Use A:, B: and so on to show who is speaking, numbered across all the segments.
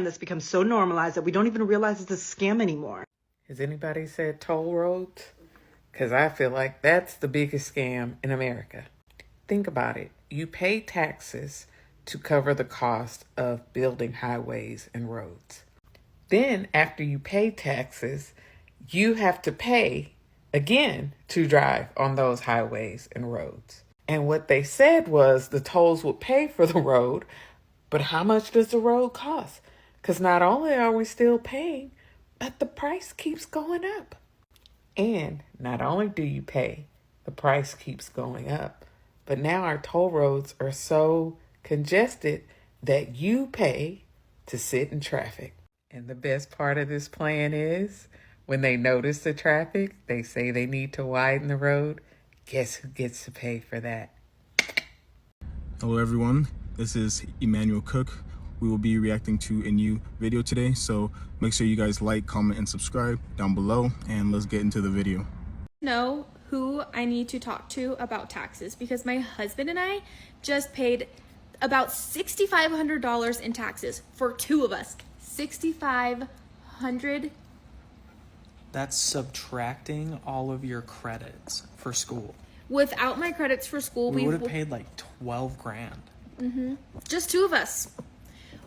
A: that's become so normalized that we don't even realize it's a scam anymore.
B: Has anybody said toll roads? Because I feel like that's the biggest scam in America. Think about it. You pay taxes to cover the cost of building highways and roads. Then, after you pay taxes, you have to pay again to drive on those highways and roads. And what they said was the tolls would pay for the road, but how much does the road cost? Because not only are we still paying, but the price keeps going up. And not only do you pay, the price keeps going up, but now our toll roads are so congested that you pay to sit in traffic. And the best part of this plan is when they notice the traffic, they say they need to widen the road. Guess who gets to pay for that?
C: Hello everyone, this is Emmanuel Cook. We will be reacting to a new video today, so make sure you guys like, comment, and subscribe down below, and let's get into the video.
D: Know who I need to talk to about taxes, because my husband and I just paid about $6,500 in taxes for two of us. $6,500.
E: That's subtracting all of your credits for school.
D: Without my credits for school,
E: We would have paid like 12 grand.
D: Just two of us.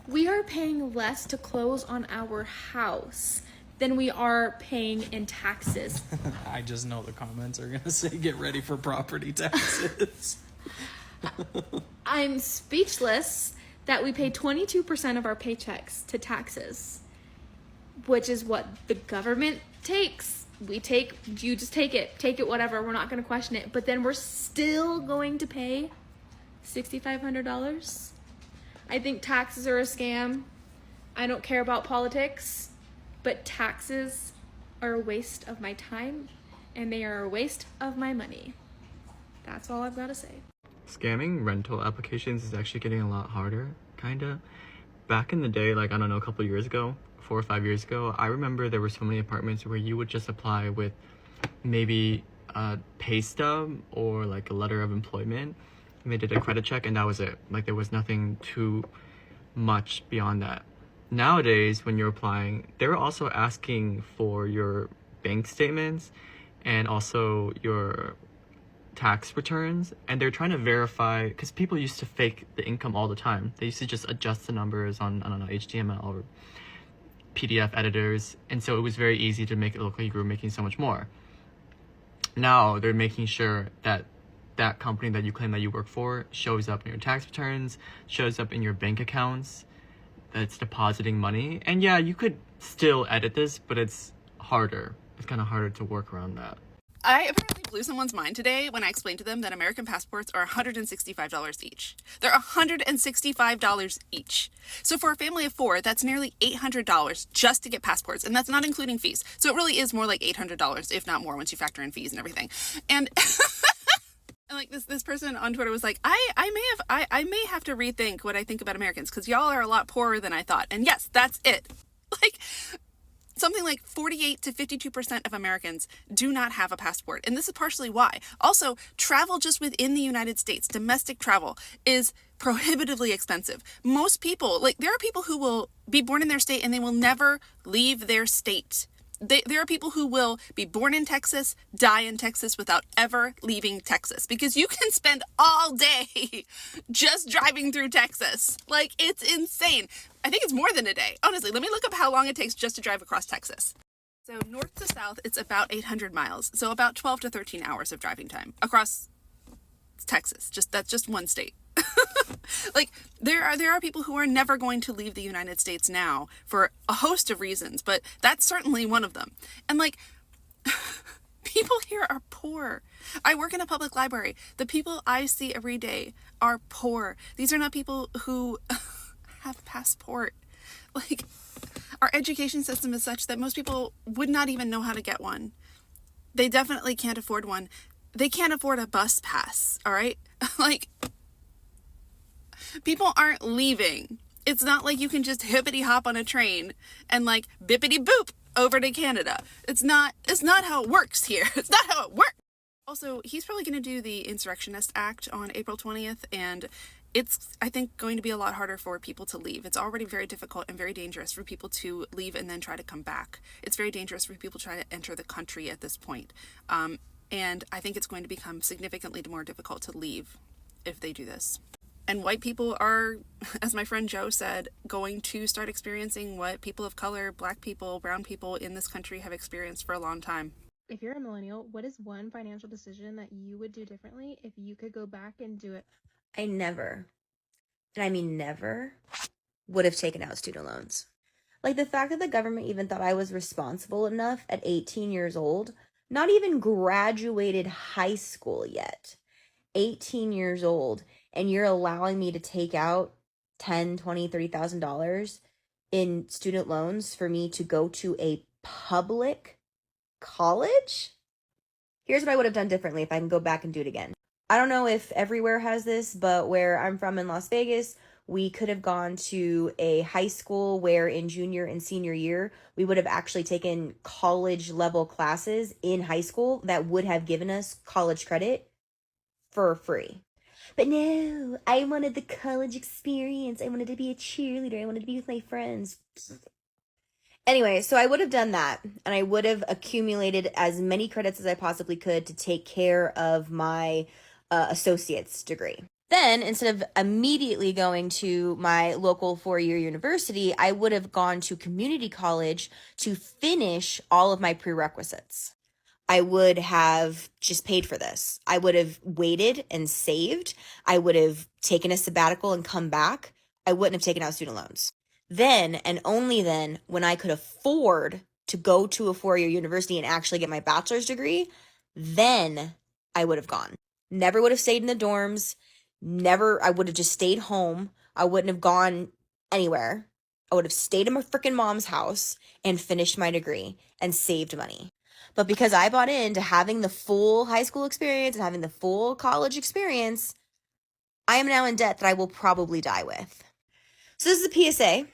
D: We are paying less to close on our house than we are paying in taxes.
E: I just know the comments are going to say get ready for property taxes.
D: I'm speechless that we pay 22% of our paychecks to taxes, which is what the government takes. You just take it, whatever. We're not going to question it. But then we're still going to pay $6,500. I think taxes are a scam. I don't care about politics, but taxes are a waste of my time and they are a waste of my money. That's all I've got to say.
F: Scamming rental applications is actually getting a lot harder, kinda. Back in the day, like, I don't know, a couple years ago, 4 or 5 years ago, I remember there were so many apartments where you would just apply with maybe a pay stub or like a letter of employment, and they did a credit check and that was it. Like, there was nothing too much beyond that. Nowadays, when you're applying, they're also asking for your bank statements and also your tax returns, and they're trying to verify, because people used to fake the income all the time. They used to just adjust the numbers on, I don't know, HTML or PDF editors, and so it was very easy to make it look like you were making so much more. Now they're making sure that that company that you claim that you work for shows up in your tax returns, shows up in your bank accounts, that's depositing money. And yeah, you could still edit this, but it's harder. It's kind of harder to work around that.
G: I apparently blew someone's mind today when I explained to them that American passports are $165 each. They're $165 each. So for a family of 4, that's nearly $800 just to get passports, and that's not including fees. So it really is more like $800, if not more, once you factor in fees and everything. And like this person on Twitter was like, I may have to rethink what I think about Americans, because y'all are a lot poorer than I thought. And yes, that's it. Like, something like 48 to 52% of Americans do not have a passport. And this is partially why. Also, travel just within the United States, domestic travel, is prohibitively expensive. Most people, like, there are people who will be born in their state and they will never leave their state. There are people who will be born in Texas, die in Texas without ever leaving Texas, because you can spend all day just driving through Texas. Like, it's insane. I think it's more than a day. Honestly, let me look up how long it takes just to drive across Texas. So north to south, it's about 800 miles. So about 12 to 13 hours of driving time across Texas. That's just one state. Like, there are people who are never going to leave the United States now for a host of reasons, but that's certainly one of them. And like, people here are poor. I work in a public library. The people I see every day are poor. These are not people who have a passport. Like, our education system is such that most people would not even know how to get one. They definitely can't afford one. They can't afford a bus pass, all right? Like, people aren't leaving. It's not like you can just hippity hop on a train and like bippity boop over to Canada. It's not how it works here. It's not how it works. Also, he's probably going to do the Insurrectionist Act on April 20th, and it's, I think, going to be a lot harder for people to leave. It's already very difficult and very dangerous for people to leave and then try to come back. It's very dangerous for people trying to enter the country at this point. And I think it's going to become significantly more difficult to leave if they do this. And white people are, as my friend Joe said, going to start experiencing what people of color, black people, brown people in this country have experienced for a long time.
H: If you're a millennial, what is one financial decision that you would do differently if you could go back and do it?
I: I never, and I mean never, would have taken out student loans. Like the fact that the government even thought I was responsible enough at 18 years old, not even graduated high school yet, 18 years old, and you're allowing me to take out $10, $20, $30,000 in student loans for me to go to a public college? Here's what I would have done differently if I can go back and do it again. I don't know if everywhere has this, but where I'm from in Las Vegas, we could have gone to a high school where in junior and senior year, we would have actually taken college level classes in high school that would have given us college credit for free. But no, I wanted the college experience. I wanted to be a cheerleader. I wanted to be with my friends. Anyway, so I would have done that, and I would have accumulated as many credits as I possibly could to take care of my associate's degree. Then, instead of immediately going to my local four-year university, I would have gone to community college to finish all of my prerequisites. I would have just paid for this. I would have waited and saved. I would have taken a sabbatical and come back. I wouldn't have taken out student loans. Then, and only then, when I could afford to go to a four-year university and actually get my bachelor's degree, then I would have gone. Never would have stayed in the dorms. Never, I would have just stayed home. I wouldn't have gone anywhere. I would have stayed in my freaking mom's house and finished my degree and saved money. But because I bought into having the full high school experience and having the full college experience, I am now in debt that I will probably die with. So this is a PSA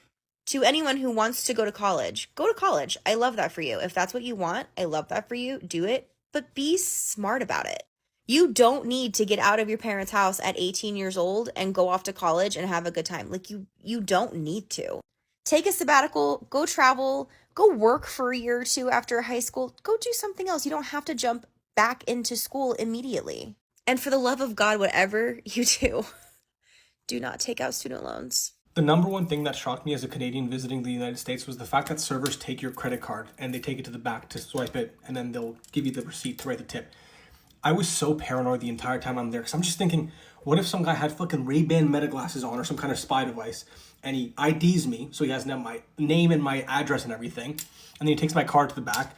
I: to anyone who wants to go to college. Go to college. I love that for you. If that's what you want, I love that for you. Do it, but be smart about it. You don't need to get out of your parents' house at 18 years old and go off to college and have a good time. Like you don't need to. Take a sabbatical, go travel, go work for a year or two after high school. Go do something else. You don't have to jump back into school immediately. And for the love of God, whatever you do not take out student loans.
J: The number one thing that shocked me as a Canadian visiting the United States was the fact that servers take your credit card and they take it to the back to swipe it, and then they'll give you the receipt to write the tip. I was so paranoid the entire time I'm there, because I'm just thinking, what if some guy had fucking Ray-Ban meta glasses on or some kind of spy device, and he IDs me, so he has my name and my address and everything, and then he takes my card to the back,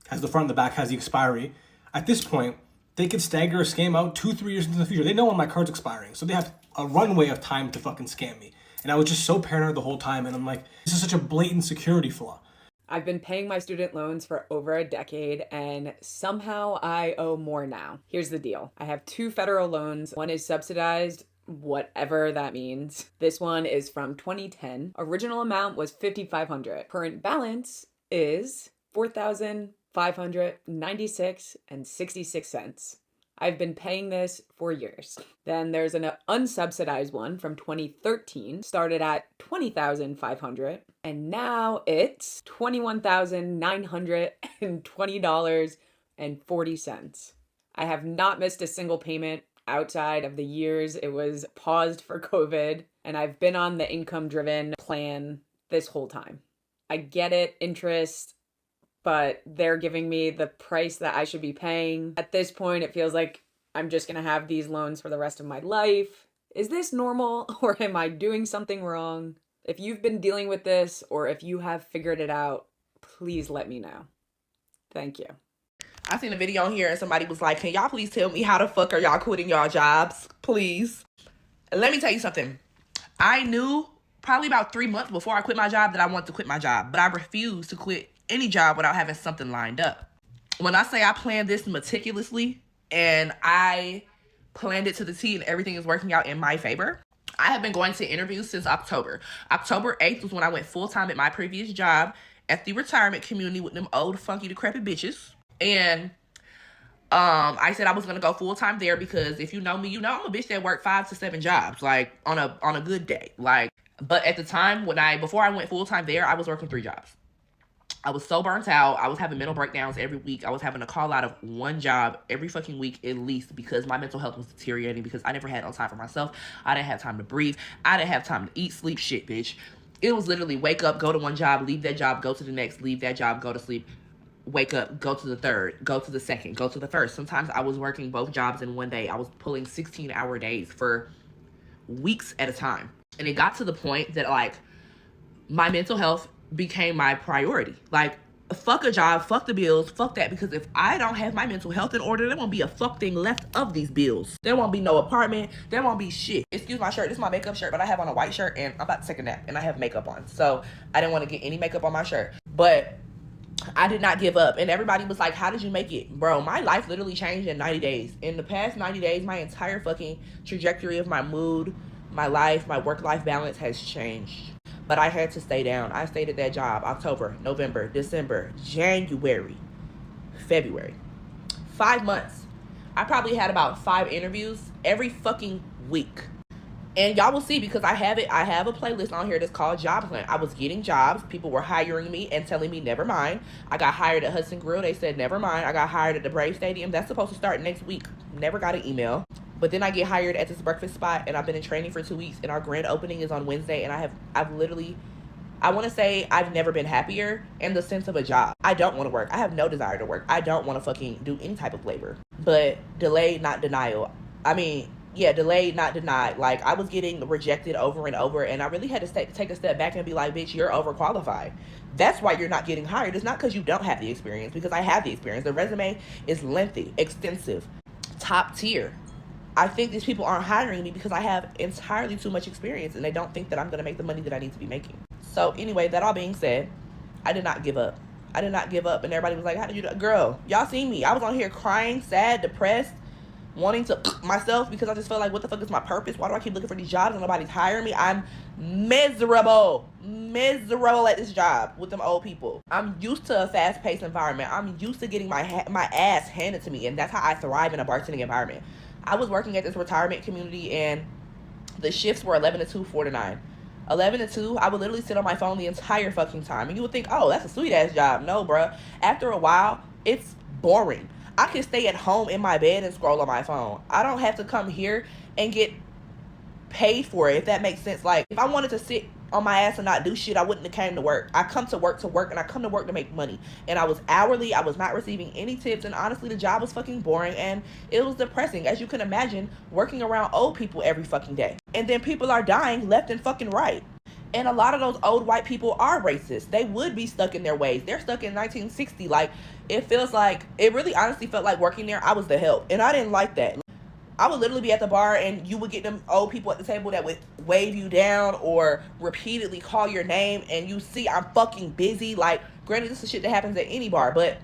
J: has the front and the back, has the expiry. At this point, they could stagger a scam out 2-3 years into the future. They know when my card's expiring, so they have a runway of time to fucking scam me. And I was just so paranoid the whole time, and I'm like, this is such a blatant security flaw.
K: I've been paying my student loans for over a decade, and somehow I owe more now. Here's the deal. I have 2 federal loans. One is subsidized, whatever that means. This one is from 2010. Original amount was $5,500. Current balance is $4,596.66. I've been paying this for years. Then there's an unsubsidized one from 2013, started at $20,500, and now it's $21,920.40. I have not missed a single payment outside of the years it was paused for COVID, and I've been on the income-driven plan this whole time. I get it, interest, but they're giving me the price that I should be paying. At this point, it feels like I'm just gonna have these loans for the rest of my life. Is this normal, or am I doing something wrong? If you've been dealing with this, or if you have figured it out, please let me know. Thank you.
L: I seen a video on here and somebody was like, can y'all please tell me how the fuck are y'all quitting y'all jobs, please? And let me tell you something. I knew probably about 3 months before I quit my job that I wanted to quit my job, but I refused to quit any job without having something lined up. When I say I planned this meticulously and I planned it to the T and everything is working out in my favor, I have been going to interviews since October. October 8th was when I went full-time at my previous job at the retirement community with them old, funky, decrepit bitches. And I said I was gonna go full time there because if you know me, you know I'm a bitch that worked 5 to 7 jobs, like on a good day. Like, but at the time before I went full time there, I was working 3 jobs. I was so burnt out. I was having mental breakdowns every week. I was having to call out of one job every fucking week at least because my mental health was deteriorating because I never had no time for myself. I didn't have time to breathe. I didn't have time to eat, sleep, shit, bitch. It was literally wake up, go to one job, leave that job, go to the next, leave that job, go to sleep, wake up, go to the third, go to the second, go to the first. Sometimes I was working both jobs in one day. I was pulling 16-hour days for weeks at a time. And it got to the point that, like, my mental health became my priority. Like, fuck a job, fuck the bills, fuck that, because if I don't have my mental health in order, there won't be a fuck thing left of these bills. There won't be no apartment, there won't be shit. Excuse my shirt, this is my makeup shirt, but I have on a white shirt and I'm about to take a nap and I have makeup on. So I didn't want to get any makeup on my shirt. But I did not give up. And everybody was like, how did you make it? Bro, my life literally changed in 90 days. In the past 90 days, my entire fucking trajectory of my mood, my life, my work-life balance has changed. But I had to stay down. I stayed at that job October, November, December, January, February. 5 months. I probably had about 5 interviews every fucking week. And y'all will see because I have a playlist on here that's called Job Hunt. I was getting jobs. People were hiring me and telling me, never mind. I got hired at Hudson Grill. They said, never mind. I got hired at the Brave Stadium. That's supposed to start next week. Never got an email. But then I get hired at this breakfast spot and I've been in training for 2 weeks and our grand opening is on Wednesday and I've literally, I want to say I've never been happier in the sense of a job. I don't want to work. I have no desire to work. I don't want to fucking do any type of labor. But delayed, not denial. I mean, yeah, delayed, not denied. Like, I was getting rejected over and over and I really had to take a step back and be like, bitch, you're overqualified. That's why you're not getting hired. It's not because you don't have the experience, because I have the experience. The resume is lengthy, extensive, top tier. I think these people aren't hiring me because I have entirely too much experience and they don't think that I'm going to make the money that I need to be making. So anyway, that all being said, I did not give up. I did not give up. And everybody was like, how did you do it? Girl, y'all seen me. I was on here crying, sad, depressed, wanting to myself because I just felt like, what the fuck is my purpose? Why do I keep looking for these jobs and nobody's hiring me? I'm miserable at this job with them old people. I'm used to a fast-paced environment. I'm used to getting my ass handed to me, and that's how I thrive in a bartending environment. I was working at this retirement community and the shifts were 11 to 2, 4 to 9. 11 to 2, I would literally sit on my phone the entire fucking time. And you would think, oh, that's a sweet ass job. No, bruh. After a while, it's boring. I can stay at home in my bed and scroll on my phone. I don't have to come here and get paid for it, if that makes sense. Like, if I wanted to sit on my ass and not do shit, I wouldn't have came to work. I come to work, and I come to work to make money. And I was hourly. I was not receiving any tips. And honestly, the job was fucking boring. And it was depressing, as you can imagine, working around old people every fucking day. And then people are dying left and fucking right. And a lot of those old white people are racist. They would be stuck in their ways. They're stuck in 1960. Like, it really honestly felt like working there, I was the help. And I didn't like that. I would literally be at the bar and you would get them old people at the table that would wave you down or repeatedly call your name and you see I'm fucking busy. Like, granted, this is shit that happens at any bar, but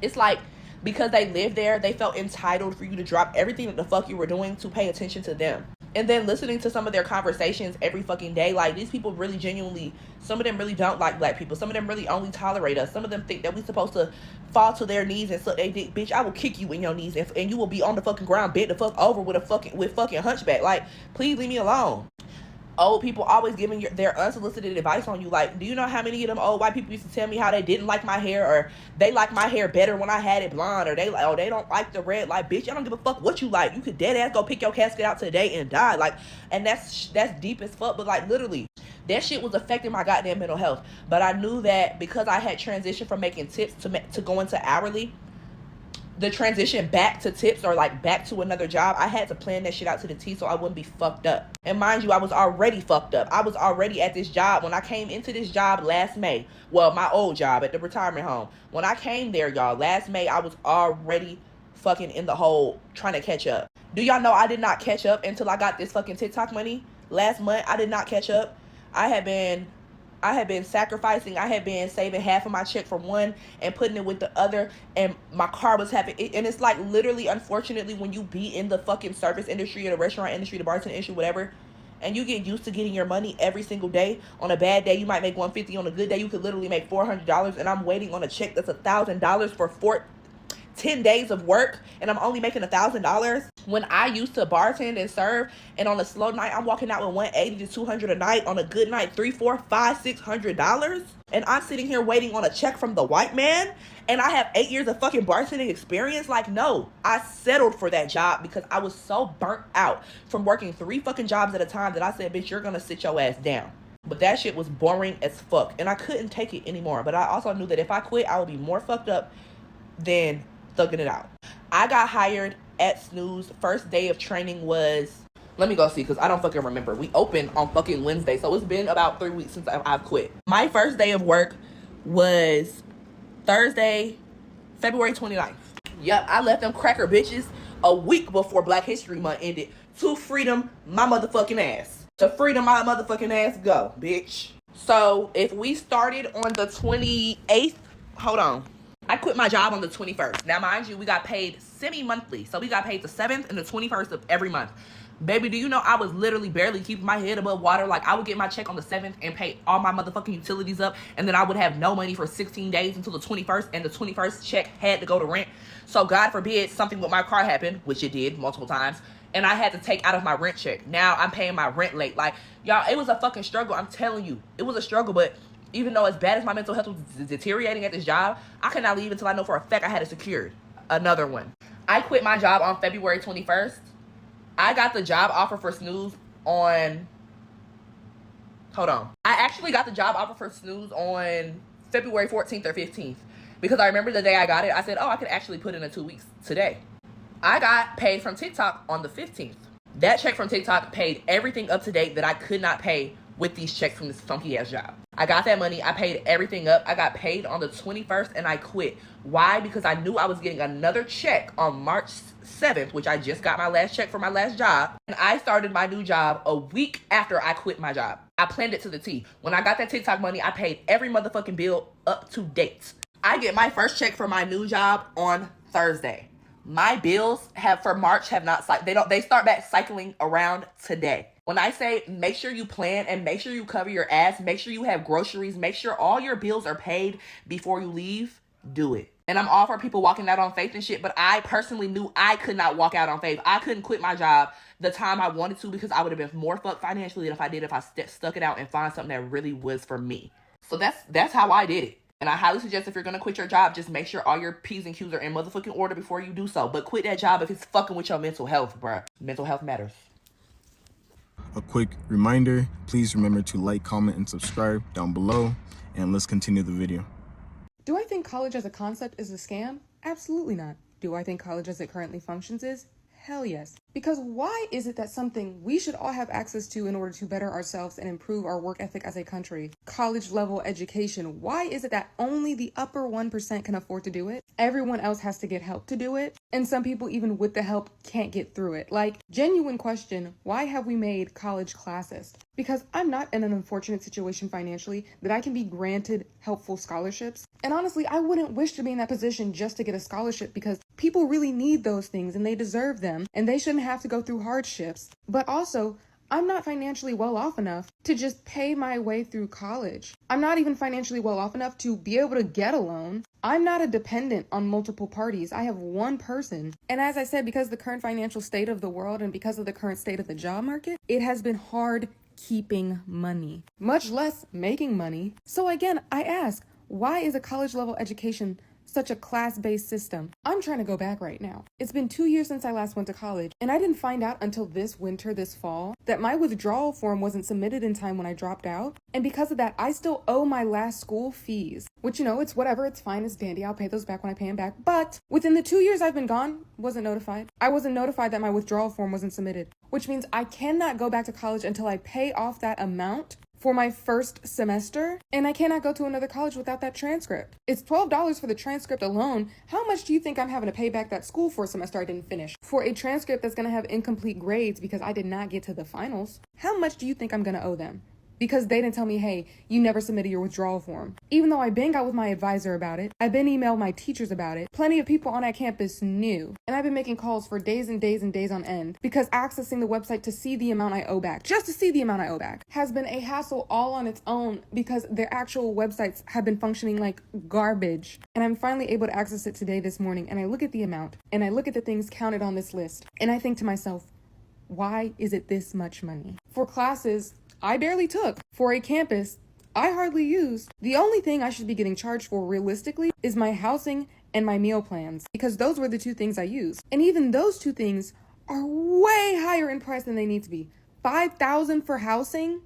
L: it's like, because they lived there, they felt entitled for you to drop everything that the fuck you were doing to pay attention to them. And then listening to some of their conversations every fucking day, like, these people really genuinely, some of them really don't like black people. Some of them really only tolerate us. Some of them think that we're supposed to fall to their knees and suck they dick. Bitch, I will kick you in your knees and you will be on the fucking ground bent the fuck over with fucking hunchback. Like, please leave me alone. Old people always giving their unsolicited advice on you. Like, do you know how many of them old white people used to tell me how they didn't like my hair, or they like my hair better when I had it blonde, or they don't like the red. Like, bitch, I don't give a fuck what you like. You could dead ass go pick your casket out today and die. Like, and that's deep as fuck. But like, literally, that shit was affecting my goddamn mental health. But I knew that because I had transitioned from making tips to going to hourly, the transition back to tips or like back to another job, I had to plan that shit out to the T so I wouldn't be fucked up. And mind you, I was already fucked up. I was already at this job when I came into this job last May. Well, my old job at the retirement home. When I came there, y'all, last May, I was already fucking in the hole trying to catch up. Do y'all know I did not catch up until I got this fucking TikTok money? Last month, I did not catch up. I had been sacrificing. I had been saving half of my check from one and putting it with the other, and my car was having it. And it's like, literally, unfortunately, when you be in the fucking service industry or the restaurant industry, the bartending industry, whatever, and you get used to getting your money every single day. On a bad day, you might make $150. On a good day, you could literally make $400. And I'm waiting on a check that's $1,000 for 10 days of work and I'm only making $1,000 when I used to bartend and serve, and on a slow night I'm walking out with $180 to $200 a night, on a good night $300, $400, $500, $600, and I'm sitting here waiting on a check from the white man, and I have 8 years of fucking bartending experience. Like, no, I settled for that job because I was so burnt out from working 3 fucking jobs at a time that I said, bitch, you're gonna sit your ass down. But that shit was boring as fuck, and I couldn't take it anymore. But I also knew that if I quit, I would be more fucked up than thugging it out. I got hired at Snooze. First day of training was, let me go see, because I don't fucking remember. We opened on fucking Wednesday, so it's been about 3 weeks since I've quit. My first day of work was Thursday, February 29th. Yep, I left them cracker bitches a week before Black History Month ended to freedom my motherfucking ass. To freedom my motherfucking ass go, bitch. So if we started on the 28th, hold on. I quit my job on the 21st. Now, mind you, we got paid semi-monthly. So we got paid the 7th and the 21st of every month. Baby, do you know I was literally barely keeping my head above water? Like, I would get my check on the 7th and pay all my motherfucking utilities up, and then I would have no money for 16 days until the 21st, and the 21st check had to go to rent. So God forbid something with my car happened, which it did multiple times, and I had to take out of my rent check. Now I'm paying my rent late. Like, y'all, it was a fucking struggle. I'm telling you, it was a struggle. But even though as bad as my mental health was deteriorating at this job, I could not leave until I know for a fact I had it secured. Another one. I quit my job on February 21st. I got the job offer for Snooze on, hold on. I actually got the job offer for Snooze on February 14th or 15th. Because I remember the day I got it, I said, oh, I could actually put in a 2 weeks today. I got paid from TikTok on the 15th. That check from TikTok paid everything up to date that I could not pay with these checks from this funky ass job. I got that money. I paid everything up. I got paid on the 21st and I quit. Why? Because I knew I was getting another check on March 7th, which I just got my last check for my last job. And I started my new job a week after I quit my job. I planned it to the T. When I got that TikTok money, I paid every motherfucking bill up to date. I get my first check for my new job on Thursday. My bills for March have not, they start back cycling around today. When I say make sure you plan and make sure you cover your ass, make sure you have groceries, make sure all your bills are paid before you leave, do it. And I'm all for people walking out on faith and shit, but I personally knew I could not walk out on faith. I couldn't quit my job the time I wanted to because I would have been more fucked financially than if I did if I stuck it out and find something that really was for me. So that's how I did it. And I highly suggest if you're going to quit your job, just make sure all your P's and Q's are in motherfucking order before you do so. But quit that job if it's fucking with your mental health, bruh. Mental health matters.
C: A quick reminder, please remember to like, comment, and subscribe down below. And let's continue the video.
M: Do I think college as a concept is a scam? Absolutely not. Do I think college as it currently functions is? Hell yes. Because why is it that something we should all have access to in order to better ourselves and improve our work ethic as a country, college level education, why is it that only the upper 1% can afford to do it? Everyone else has to get help to do it. And some people, even with the help, can't get through it. Like, genuine question, why have we made college classist? Because I'm not in an unfortunate situation financially that I can be granted helpful scholarships. And honestly, I wouldn't wish to be in that position just to get a scholarship because people really need those things and they deserve them and they shouldn't have to go through hardships. But also, I'm not financially well off enough to just pay my way through college. I'm not even financially well off enough to be able to get a loan. I'm not a dependent on multiple parties. I have one person. And as I said, because of the current financial state of the world and because of the current state of the job market, it has been hard keeping money, much less making money. So again, I ask, why is a college level education such a class-based system? I'm trying to go back right now. It's been 2 years since I last went to college, and I didn't find out until this fall, that my withdrawal form wasn't submitted in time when I dropped out. And because of that, I still owe my last school fees, which, it's whatever, it's fine, it's dandy, I'll pay those back when I pay them back. But within the 2 years I've been gone, wasn't notified. I wasn't notified that my withdrawal form wasn't submitted, which means I cannot go back to college until I pay off that amount for my first semester, and I cannot go to another college without that transcript. It's $12 for the transcript alone. How much do you think I'm having to pay back that school for a semester I didn't finish? For a transcript that's gonna have incomplete grades because I did not get to the finals, how much do you think I'm gonna owe them? because they didn't tell me, hey, you never submitted your withdrawal form. Even though I've been got with my advisor about it, I've been emailed my teachers about it, plenty of people on that campus knew. And I've been making calls for days and days and days on end because accessing the website to see the amount I owe back, just to see the amount I owe back, has been a hassle all on its own because their actual websites have been functioning like garbage. And I'm finally able to access it today this morning, and I look at the amount and I look at the things counted on this list and I think to myself, why is it this much money? For classes I barely took, for a campus I hardly used, the only thing I should be getting charged for realistically is my housing and my meal plans, because those were the two things I used. And even those two things are way higher in price than they need to be. $5,000 for housing?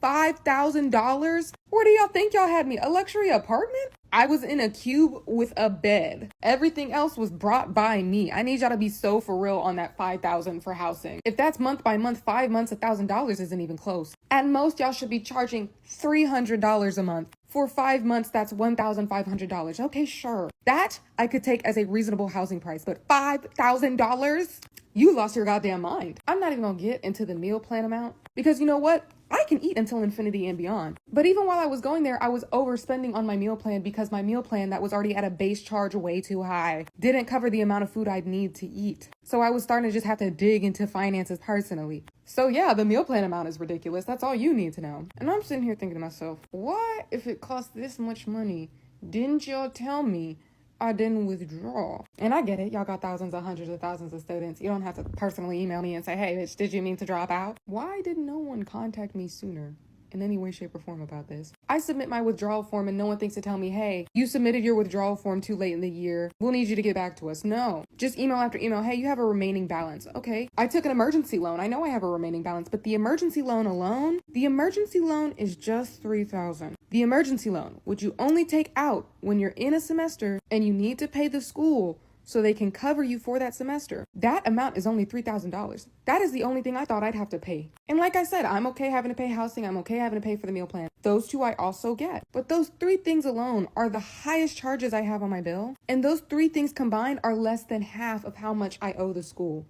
M: $5,000? Where do y'all think y'all had me? A luxury apartment? I was in a cube with a bed. Everything else was brought by me. I need y'all to be so for real on that $5,000 for housing. If that's month by month, 5 months, $1,000 isn't even close. At most, y'all should be charging $300 a month. For 5 months, that's $1,500. Okay, sure. That I could take as a reasonable housing price, but $5,000? You lost your goddamn mind. I'm not even gonna get into the meal plan amount because you know what? I can eat until infinity and beyond. But even while I was going there, I was overspending on my meal plan because my meal plan that was already at a base charge way too high didn't cover the amount of food I'd need to eat. So I was starting to just have to dig into finances personally. So yeah, the meal plan amount is ridiculous. That's all you need to know. And I'm sitting here thinking to myself, why, if it costs this much money, didn't y'all tell me I didn't withdraw? And I get it. Y'all got thousands of hundreds of thousands of students. You don't have to personally email me and say, hey, bitch, did you mean to drop out? Why did no one contact me sooner in any way, shape, or form about this? I submit my withdrawal form and no one thinks to tell me, hey, you submitted your withdrawal form too late in the year. We'll need you to get back to us. No. Just email after email. Hey, you have a remaining balance. Okay. I took an emergency loan. I know I have a remaining balance, but the emergency loan alone, is just $3,000. The emergency loan, which you only take out when you're in a semester and you need to pay the school so they can cover you for that semester. That amount is only $3,000. That is the only thing I thought I'd have to pay. And like I said, I'm okay having to pay housing. I'm okay having to pay for the meal plan. Those two I also get. But those three things alone are the highest charges I have on my bill. And those three things combined are less than half of how much I owe the school.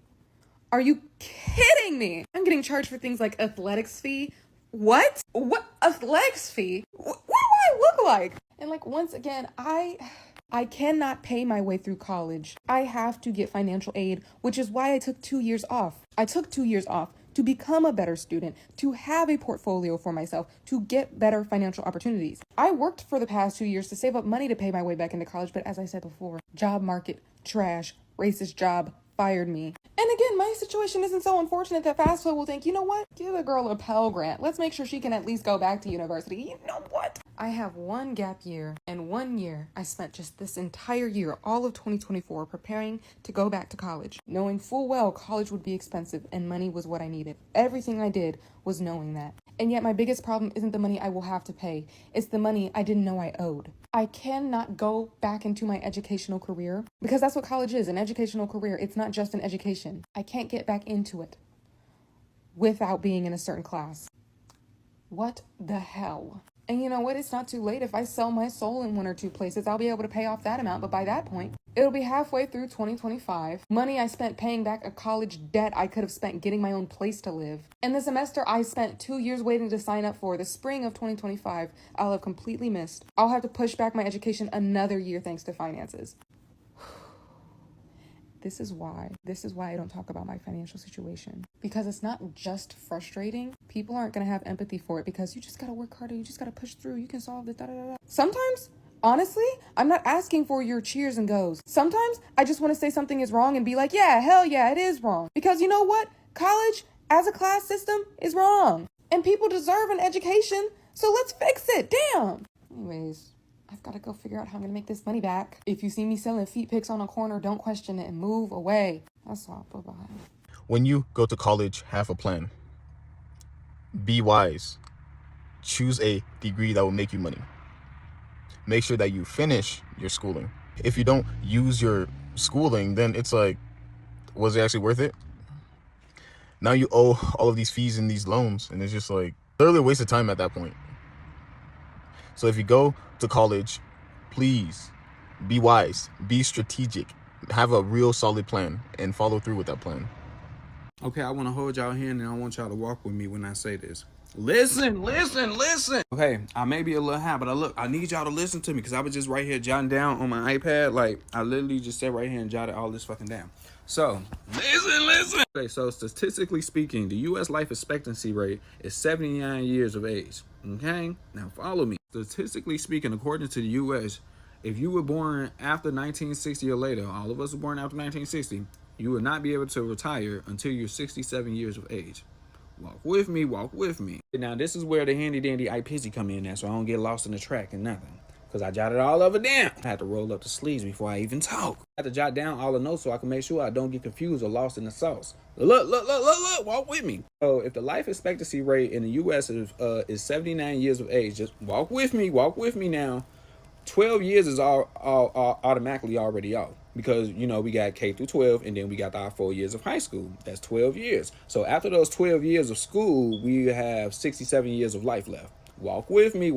M: Are you kidding me? I'm getting charged for things like athletics fee. What? What athletics fee? What do I look like? And like, once again, I cannot pay my way through college. I have to get financial aid, which is why I took 2 years off. I took 2 years off to become a better student, to have a portfolio for myself, to get better financial opportunities. I worked for the past 2 years to save up money to pay my way back into college, but as I said before, job market, trash, racist job, fired me. And again, my situation isn't so unfortunate that FAFSA will think, you know what? Give the girl a Pell Grant. Let's make sure she can at least go back to university. You know what? I have one gap year, and 1 year I spent just this entire year, all of 2024, preparing to go back to college, knowing full well college would be expensive and money was what I needed. Everything I did was knowing that. And yet my biggest problem isn't the money I will have to pay. It's the money I didn't know I owed. I cannot go back into my educational career because that's what college is, an educational career. It's not just an education. I can't get back into it without being in a certain class. What the hell? And you know what? It's not too late. If I sell my soul in one or two places, I'll be able to pay off that amount. But by that point, it'll be halfway through 2025. Money I spent paying back a college debt I could have spent getting my own place to live. And the semester I spent 2 years waiting to sign up for, the spring of 2025, I'll have completely missed. I'll have to push back my education another year thanks to finances. This is why I don't talk about my financial situation, because it's not just frustrating. People aren't going to have empathy for it because you just got to work harder. You just got to push through. You can solve this. Sometimes, honestly, I'm not asking for your cheers and goes. Sometimes I just want to say something is wrong and be like, yeah, hell yeah, it is wrong. Because you know what? College as a class system is wrong and people deserve an education. So let's fix it. Damn. Anyways, I've got to go figure out how I'm going to make this money back. If you see me selling feet pics on a corner, don't question it and move away. That's all. Bye-bye.
C: When you go to college, have a plan. Be wise. Choose a degree that will make you money. Make sure that you finish your schooling. If you don't use your schooling, then it's like, was it actually worth it? Now you owe all of these fees and these loans, and it's just like literally a waste of time at that point. So if you go to college, please be wise, be strategic, have a real solid plan, and follow through with that plan.
N: Okay, I want to hold y'all hand and I want y'all to walk with me when I say this.
C: Listen. Okay, I may be a little high, but I need y'all to listen to me because I was just right here jotting down on my iPad. Like, I literally just sat right here and jotted all this fucking down. So, listen. Okay, so statistically speaking, the U.S. life expectancy rate is 79 years of age. Okay? Now, follow me. Statistically speaking, according to the U.S., if you were born after 1960 or later, all of us were born after 1960, you will not be able to retire until you're 67 years of age. Walk with me. Now, this is where the handy dandy IPizzy come in at, so I don't get lost in the track and nothing. Because I jotted all of it down. I had to roll up the sleeves before I even talk. I had to jot down all the notes so I can make sure I don't get confused or lost in the sauce. Look, walk with me. So if the life expectancy rate in the U.S. is 79 years of age, just walk with me now. 12 years is all automatically already off because, you know, we got K through 12 and then we got our 4 years of high school. That's 12 years. So after those 12 years of school, we have 67 years of life left. Walk with me.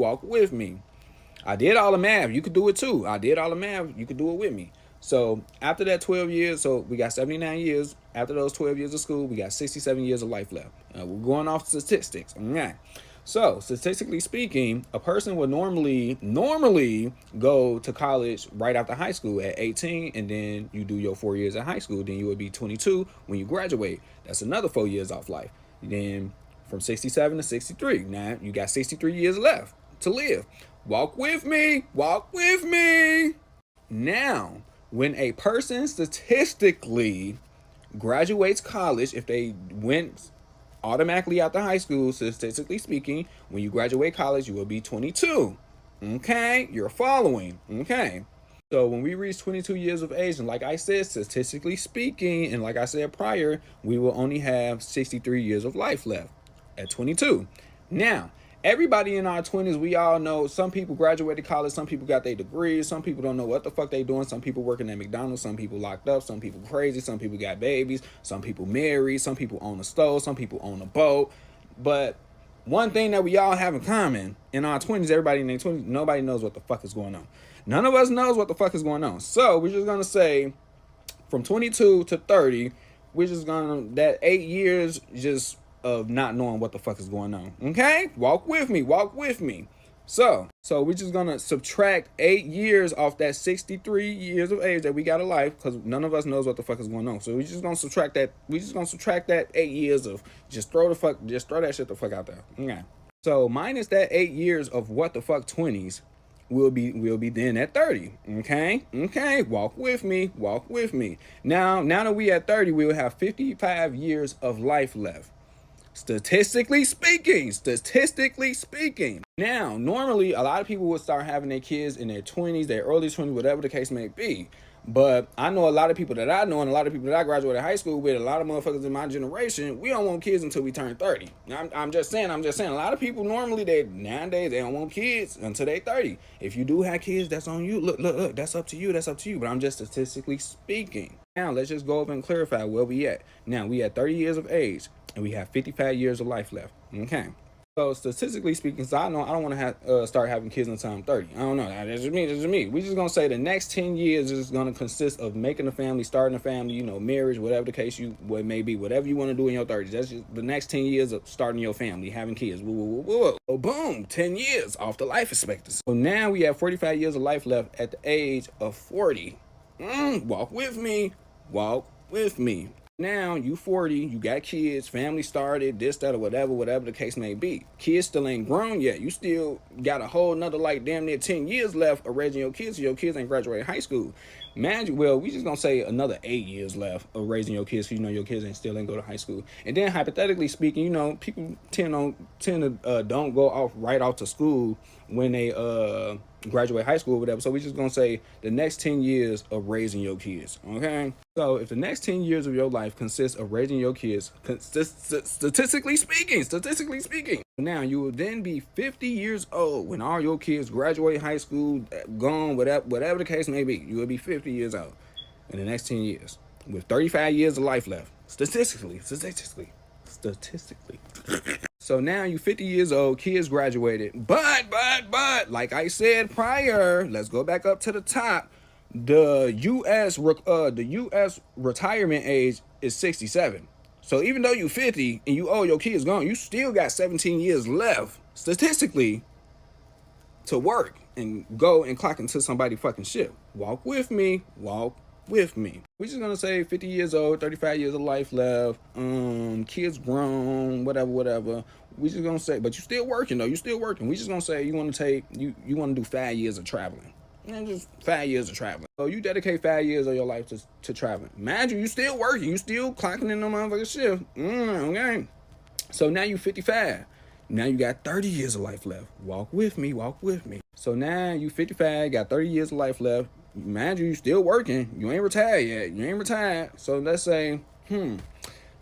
C: I did all the math. You could do it too. I did all the math. You could do it with me. So after that 12 years, so we got 79 years. After those 12 years of school, we got 67 years of life left. We're going off statistics. All right. So, statistically speaking, a person would normally go to college right after high school at 18, and then you do your 4 years at high school. Then you would be 22 when you graduate. That's another 4 years off life. Then from 67 to 63. Now, you got 63 years left to live. Walk with me. Now, when a person statistically graduates college, if they went automatically after high school, statistically speaking, when you graduate college, you will be 22. Okay? You're following. Okay. So when we reach 22 years of age, and like I said, statistically speaking, and like I said prior, we will only have 63 years of life left at 22. Now, everybody in our 20s, we all know some people graduated college, some people got their degrees, some people don't know what the fuck they doing, some people working at McDonald's, some people locked up, some people crazy, some people got babies, some people married, some people own a stove, some people own a boat. But one thing that we all have in common in our 20s, everybody in their 20s, nobody knows what the fuck is going on. None of us knows what the fuck is going on. So we're just going to say from 22 to 30, we're just going to, that 8 years just of not knowing what the fuck is going on. Okay? Walk with me. So we're just gonna subtract 8 years off that 63 years of age that we got of life, because none of us knows what the fuck is going on. So we're just gonna subtract that 8 years of just throw that shit the fuck out there. Okay. So minus that 8 years of what the fuck 20s, we'll be then at 30. Okay. Walk with me. Now that we at 30, we will have 55 years of life left. Statistically speaking. Now, normally, a lot of people would start having their kids in their 20s, their early 20s, whatever the case may be. But I know a lot of people that I know and a lot of people that I graduated high school with, a lot of motherfuckers in my generation, we don't want kids until we turn 30. I'm just saying. A lot of people normally, nowadays, they don't want kids until they 30. If you do have kids, that's on you. Look, that's up to you. But I'm just statistically speaking. Now, let's just go over and clarify where we at. Now, we at 30 years of age, and we have 55 years of life left. Okay. So statistically speaking, so I know I don't want to start having kids until I'm 30. I don't know. That's just me. We're just going to say the next 10 years is going to consist of making a family, starting a family, marriage, whatever the case what may be, whatever you want to do in your 30s. That's just the next 10 years of starting your family, having kids. Whoa. So boom, 10 years off the life expectancy. So now we have 45 years of life left at the age of 40. Walk with me. Now you 40, you got kids, family started, this, that, or whatever the case may be. Kids still ain't grown yet. You still got a whole nother damn near 10 years left of raising your kids. So your kids ain't graduated high school. We just gonna say another 8 years left of raising your kids, so your kids ain't go to high school. And then hypothetically speaking, people tend to don't go right off to school when they graduate high school or whatever. So we just gonna say the next 10 years of raising your kids. Okay. So if the next 10 years of your life consists of raising your kids, statistically speaking, now you will then be 50 years old when all your kids graduate high school, gone, whatever the case may be. You will be 50 years old in the next 10 years with 35 years of life left. Statistically. So now you 50 years old, kids graduated, but like I said prior, let's go back up to the top. The U.S. retirement age is 67. So even though you 50 and you your kids gone, you still got 17 years left statistically to work and go and clock into somebody fucking shit. Walk with me. Walk with me. We're just gonna say 50 years old, 35 years of life left, kids grown, whatever. We just gonna say, but you still working though, you still working. We just gonna say you wanna take, you wanna do 5 years of traveling. Just 5 years of traveling. So you dedicate 5 years of your life to traveling. Imagine you still working, you still clocking in no motherfucking shift. Okay. So now you 55. Now you got 30 years of life left. Walk with me, walk with me. So now you 55, got 30 years of life left. Imagine you still working. You ain't retired yet. You ain't retired. So let's say, I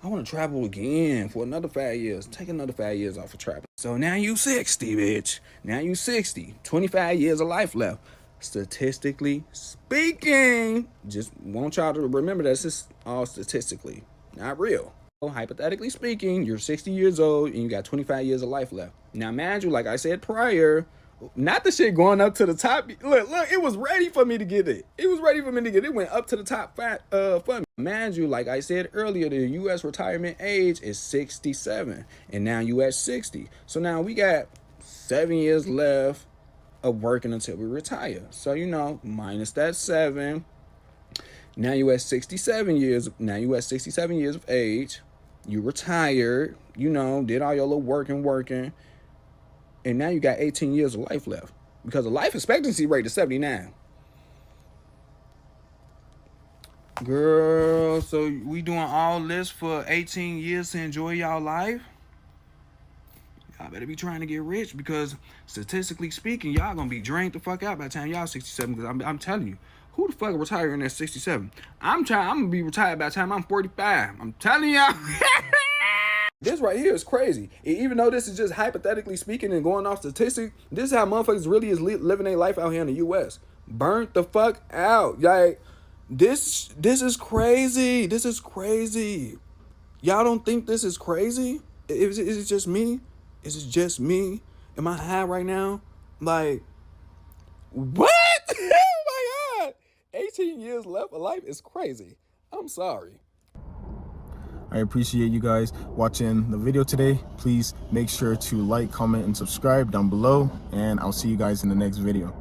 C: want to travel again for another 5 years. Take another 5 years off of travel. So now you 60, bitch. Now you 60. 25 years of life left. Statistically speaking, just want y'all to remember that this is all statistically, not real. So hypothetically speaking, you're 60 years old and you got 25 years of life left. Now, mind you, like I said prior, not the shit going up to the top. Look, it was ready for me to get it. It was ready for me to get it. It went up to the top for me. Mind you, like I said earlier, the U.S. retirement age is 67. And now you at 60. So now we got 7 years left of working until we retire. So, minus that 7. Now you at 67 years. Now you at 67 years of age. You retired, did all your little working. And now you got 18 years of life left. Because the life expectancy rate is 79. Girl, so we doing all this for 18 years to enjoy y'all life? Y'all better be trying to get rich, because statistically speaking, y'all gonna be drained the fuck out by the time y'all 67. Because I'm telling you, who the fuck retiring at 67? I'm gonna be retired by the time I'm 45. I'm telling y'all. This right here is crazy. Even though this is just hypothetically speaking and going off statistics, this is how motherfuckers really is living their life out here in the U.S. Burnt the fuck out. Like, this is crazy. This is crazy. Y'all don't think this is crazy? Is it just me? Is it just me? Am I high right now? Like, what? Oh my God. 18 years left of life is crazy. I'm sorry. I appreciate you guys watching the video today. Please make sure to like, comment, and subscribe down below. And I'll see you guys in the next video.